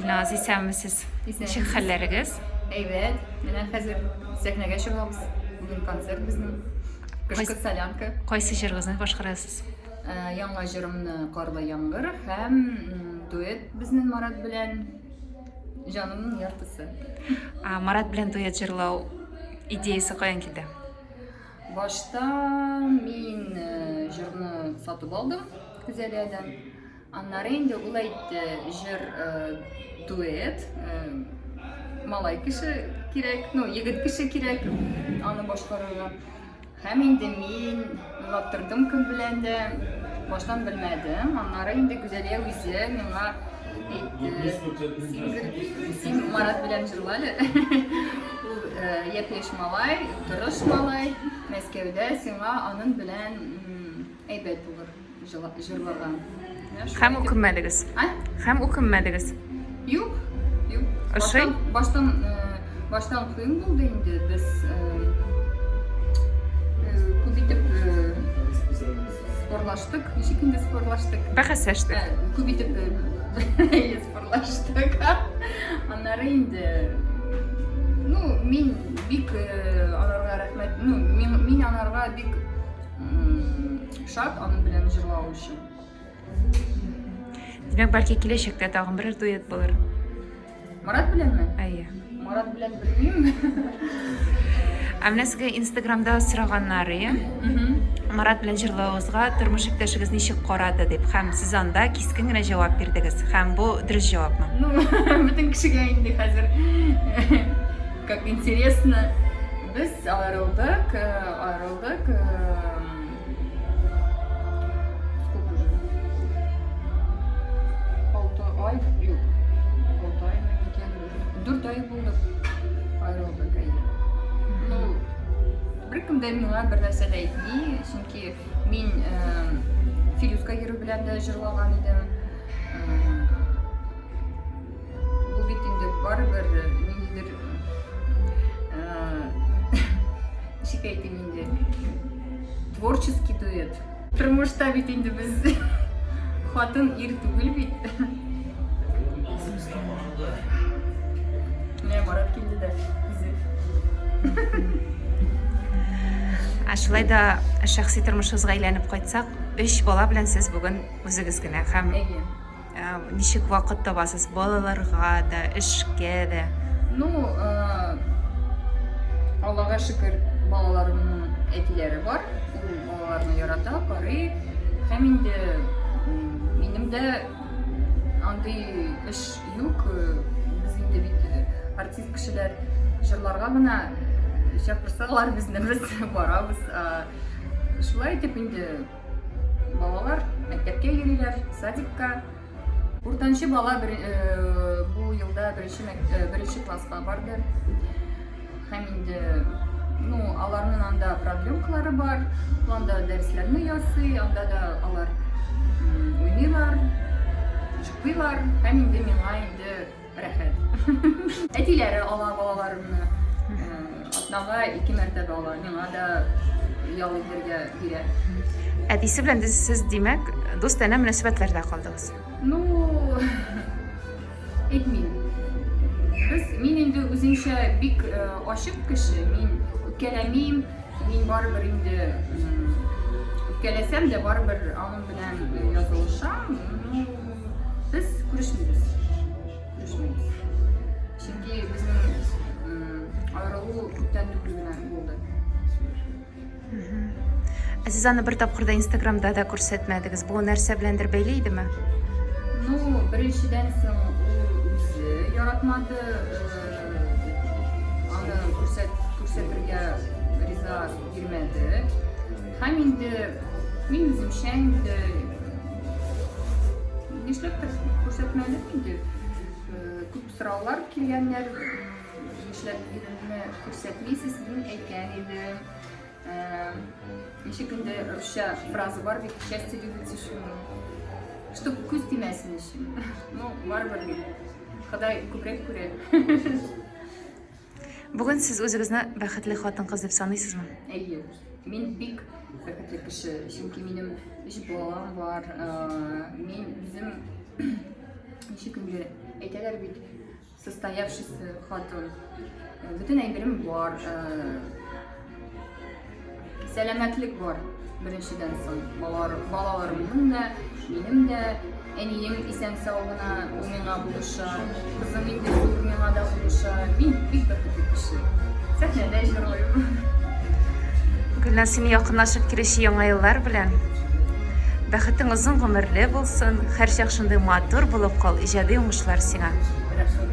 Gülnaz, исәнмесез? Ничек хәлләрегез? Evet, менә хәзер сәхнәгә чыгабыз. Бүген концерт безнең. Кышкы солянка. Кайсы җырыгызны башкарасыз? Яңа җырымны Карлы яңгыр һәм дуэт безнең Марат белән Җанымның яртысы. Марат белән дуэт җырлау идеясе каян килде? Башта мин җырны сатып алдым Күзәлиядән. Аннары инде ул әйтте, җыр дуэт, малай кеше кирәк, егет кеше кирәк аны башкарырга. Һәм инде мин уйлап тордым кем белән дә, баштан белмәдем. Аннары инде Күзәлия үзе миңа әйтте, син Марат белән җырлале. Ул япеш малай, тырыш малай, Мәскәүдә сиңа аның белән әйбәт булыр җырлаган. Һәм укымадыгыз? Һәм укымадыгыз? Юк. Ошый? Баштан кыен булды инде. Без күп итеп спорлаштык. Ничек инде спорлаштык? Бәхәсләштек. Күп итеп спорлаштык. Аннары инде мин бик анарга рәхмәт. Мин анарга бик шат аның белән җырлау өчен. Димәк, бәлки киләчәктә тагын берәр дуэт булыр. Марат беләнме? Әйе. Марат белән белмим. Менә сезгә Инстаграмда сораганнар, Марат белән җырлавыгызга тормыш иптәшегез ничек карады дип, һәм сез анда кискен генә җавап бирдегез. Һәм бу дөрес җавапмы? Бөтен кешегә инде хәзер как интересно. Без аерылдык. Ай, юк. 6 ай микән? 4 ай булды. Аерылдык әйе. Беркем дә миңа бер нәрсә дә әйтми, чөнки мин Филюска йөрү белән дә җырлаган идем. Бу бит инде барыбер ниндидер шикәйт инде. Творческий дуэт. Тормышта бит инде без хатын ир түгел бит. Марат килде дә. Шулай да шәхси тормышыгызга әйләнеп кайтсак, 3 бала белән сез бүген үзегез генә һәм ничек вакыт табасыз балаларга да, эшкә дә? Аллага шөкер, балаларымның әтиләре бар. Ул балаларны ярата, карый. Һәм инде минем дә андый эш юк. Без инде бит артист кешеләр җырларга гына чакырсалар безне без барабыз. Шулай итеп инде балалар мәктәпкә йөриләр, садикка. Уртанчы бала бу елда беренче класска барды. Һәм инде аларның анда проблемкалары бар. Анда дәресләрне ясый, анда да алар уйныйлар, җырлыйлар. Һәм инде миңа инде рәхәт. Әтиләре ала балаларымны. Атнага 2 мәртәбә ала. Миңа да ял итәргә бирә. Әтисе белән сез, димәк, дустана мөнәсәбәтләрдә калдыгыз. Әйтмим. Мин инде үзенчә бик ачык кеше. Мин үпкәләмим. Мин барыбер инде үпкәләсәм дә барыбер аның белән язылышам. Без күрешмибез. Чөнки безнең аерылу күптән түгел генә булды. Сез аны бер тапкырда Инстаграмда да күрсәтмәдегез. Бу нәрсә беләндер бәйле идеме? Беренчедән соң ул үзе яратмады. Аны күрсәтергә риза бирмәде. Һәм инде мин үземчә инде нишләптер күрсәтмәдем инде. Күп сораулар килгәннәр. Нишләп иреңне күрсәтмисез? Мин әйткән идем. Ничек инде русча фраза бар бит, счастье любит тишину. Чтоб күз тимәсен өчен. Барыбер бит. Ходай күбрәк күрә. Бүген сез үзегезне бәхетле хатын-кыз дип саныйсызмы? Әйе. Мин бик бәхетле кеше, чөнки минем 3 балам бар. Мин үзем ничек инде әйтәләр бит, состоявшийся хатын. Бөтен әйберем бар. Сәламәтлек бар. Беренчедән соң балаларымның да, минем дә, әнием исән сау гына ул миңа булыша, кызым инде зур миңа да булыша. Мин бик бәхетле кеше. Сәхнәдә җырлыйм. Гөлназ, сине якынлашып килүче яңа еллар белән. Бәхетең озын гомерле булсын, һәр чак шундый матур булып кал, иҗади уңышлар сиңа. Рәхмәт.